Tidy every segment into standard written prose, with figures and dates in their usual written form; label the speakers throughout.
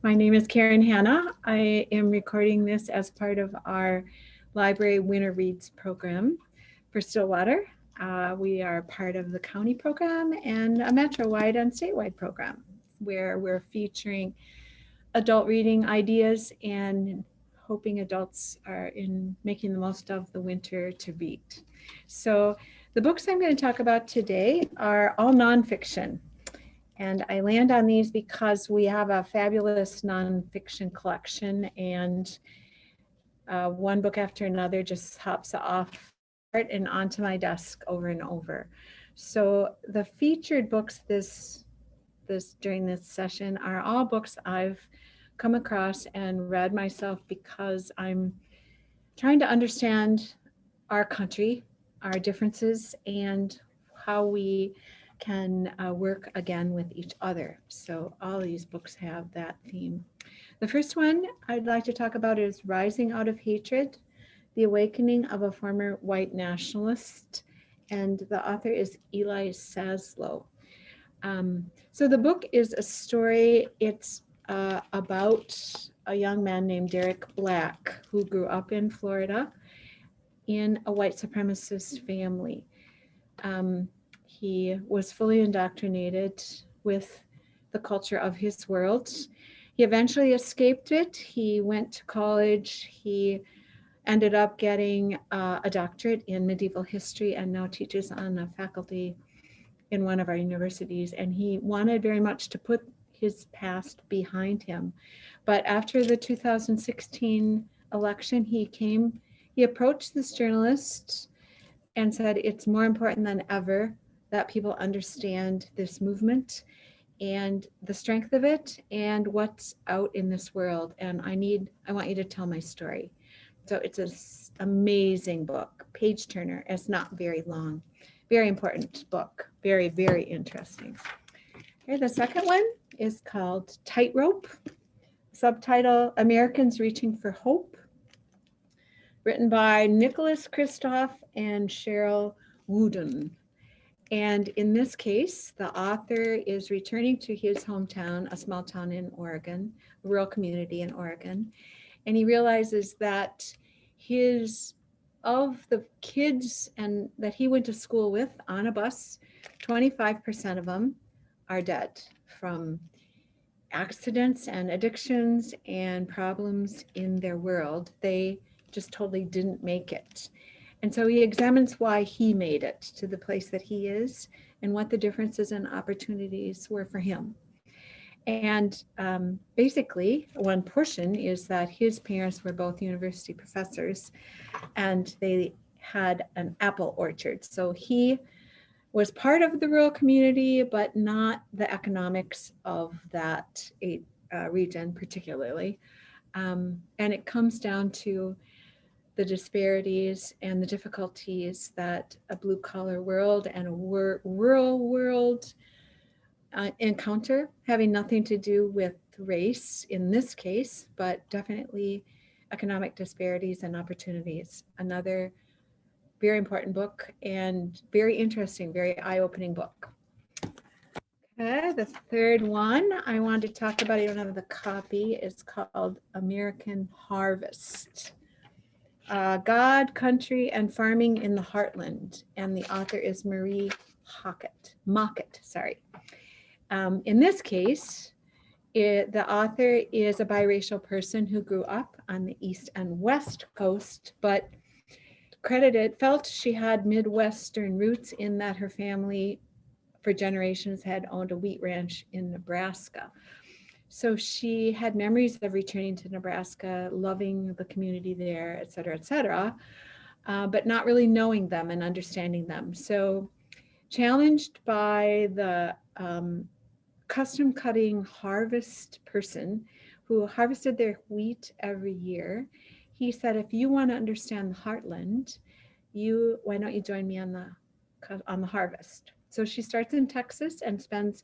Speaker 1: My name is Karen Hanna. I am recording this as part of our Library Winter Reads program for Stillwater. We are part of the county program and a metro-wide and statewide program where we're featuring adult reading ideas and hoping adults are in making the most of the winter to read. So the books I'm going to talk about today are all nonfiction. And I land on these because we have a fabulous nonfiction collection, and one book after another just hops off cart and onto my desk over and over. So the featured books this during this session are all books I've come across and read myself because I'm trying to understand our country, our differences, and how we can work again with each other. So all these books have that theme. The first one I'd like to talk about is Rising Out of Hatred, The Awakening of a Former White Nationalist, and the author is Eli Saslow. So the book is a story, it's about a young man named Derek Black who grew up in Florida in a white supremacist family. He was fully indoctrinated with the culture of his world. He eventually escaped it. He went to college. He ended up getting a doctorate in medieval history and now teaches on a faculty in one of our universities. And he wanted very much to put his past behind him. But after the 2016 election, he approached this journalist and said, it's more important than ever that people understand this movement and the strength of it and what's out in this world. And I want you to tell my story. So it's an amazing book, page turner. It's not very long, very important book, very, very interesting. Okay, the second one is called Tightrope, subtitle Americans Reaching for Hope, written by Nicholas Kristof and Cheryl Wooden. And in this case, the author is returning to his hometown, a small town in Oregon, a rural community in Oregon. And he realizes that of the kids and that he went to school with on a bus, 25% of them are dead from accidents and addictions and problems in their world. They just totally didn't make it. And so he examines why he made it to the place that he is and what the differences and opportunities were for him. And basically, one portion is that his parents were both university professors and they had an apple orchard. So he was part of the rural community, but not the economics of that region particularly. And it comes down to the disparities and the difficulties that a blue collar world and a rural world encounter, having nothing to do with race in this case, but definitely economic disparities and opportunities. Another very important book and very interesting, very eye-opening book. Okay, the third one I want to talk about, I don't have the copy, it's called American Harvest. God, Country, and Farming in the Heartland, and the author is Marie Mockett, sorry. In this case, the author is a biracial person who grew up on the East and West Coast, but felt she had Midwestern roots in that her family for generations had owned a wheat ranch in Nebraska. So she had memories of returning to Nebraska, loving the community there, et cetera, but not really knowing them and understanding them. So challenged by the custom cutting harvest person who harvested their wheat every year, he said, if you want to understand the heartland, why don't you join me on the harvest? So she starts in Texas and spends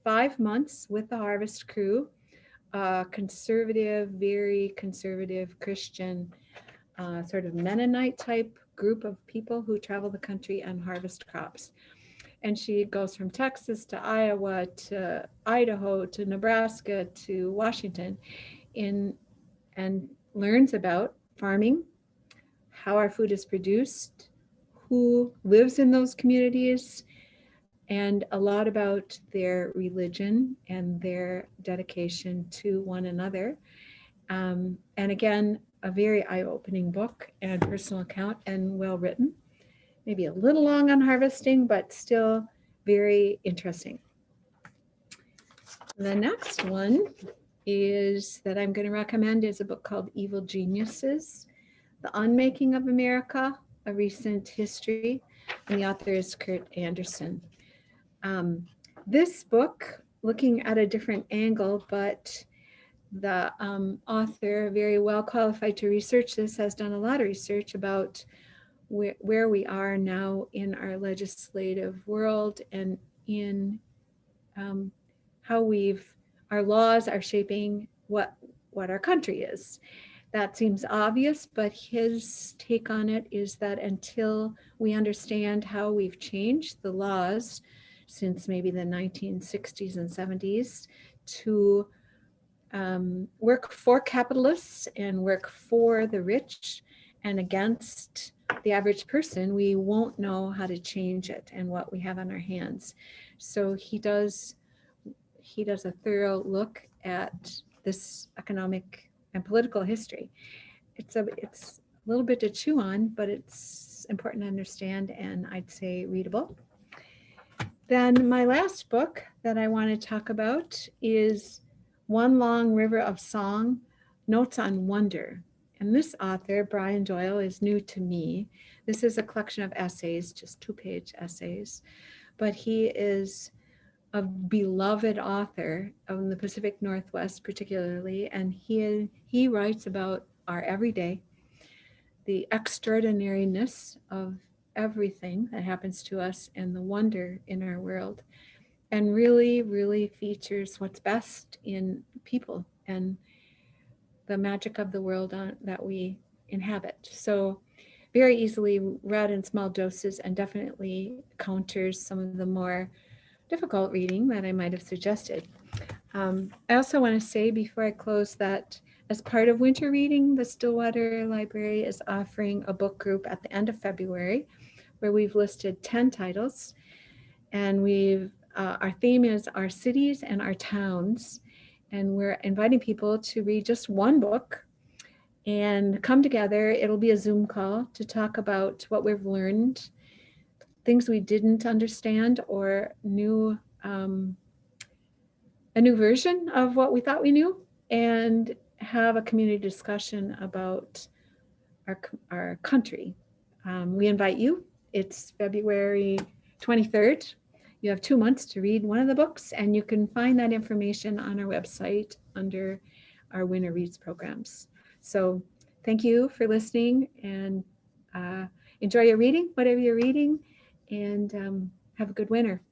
Speaker 1: 5 months with the harvest crew, conservative, very conservative Christian, sort of Mennonite type group of people who travel the country and harvest crops. and she goes from Texas to Iowa to Idaho to Nebraska to Washington and learns about farming, how our food is produced, who lives in those communities, and a lot about their religion and their dedication to one another. And again, a very eye-opening book and personal account and well written. Maybe a little long on harvesting, but still very interesting. The next one is that I'm going to recommend is a book called Evil Geniuses, The Unmaking of America, A Recent History, and the author is Kurt Anderson. This book, looking at a different angle, but the author, very well qualified to research this, has done a lot of research about where we are now in our legislative world and in how our laws are shaping what our country is. That seems obvious, but his take on it is that until we understand how we've changed the laws since maybe the 1960s and 70s to work for capitalists and work for the rich and against the average person, we won't know how to change it and what we have on our hands. So he does a thorough look at this economic and political history. It's a little bit to chew on, but it's important to understand and I'd say readable. Then my last book that I want to talk about is One Long River of Song, Notes on Wonder. And this author, Brian Doyle, is new to me. This is a collection of essays, just 2-page essays, but he is a beloved author of the Pacific Northwest particularly, and he writes about our everyday, the extraordinariness of everything that happens to us and the wonder in our world, and really, really features what's best in people and the magic of the world that we inhabit. So very easily read in small doses and definitely counters some of the more difficult reading that I might have suggested. I also want to say before I close that as part of winter reading, the Stillwater Library is offering a book group at the end of February where we've listed 10 titles, and our theme is our cities and our towns, and we're inviting people to read just one book and come together. It'll be a Zoom call to talk about what we've learned, things we didn't understand, or a new version of what we thought we knew, and have a community discussion about our country. We invite you. It's February 23rd. You have 2 months to read one of the books, and you can find that information on our website under our Winter Reads programs. So thank you for listening, and enjoy your reading, whatever you're reading, and have a good winter.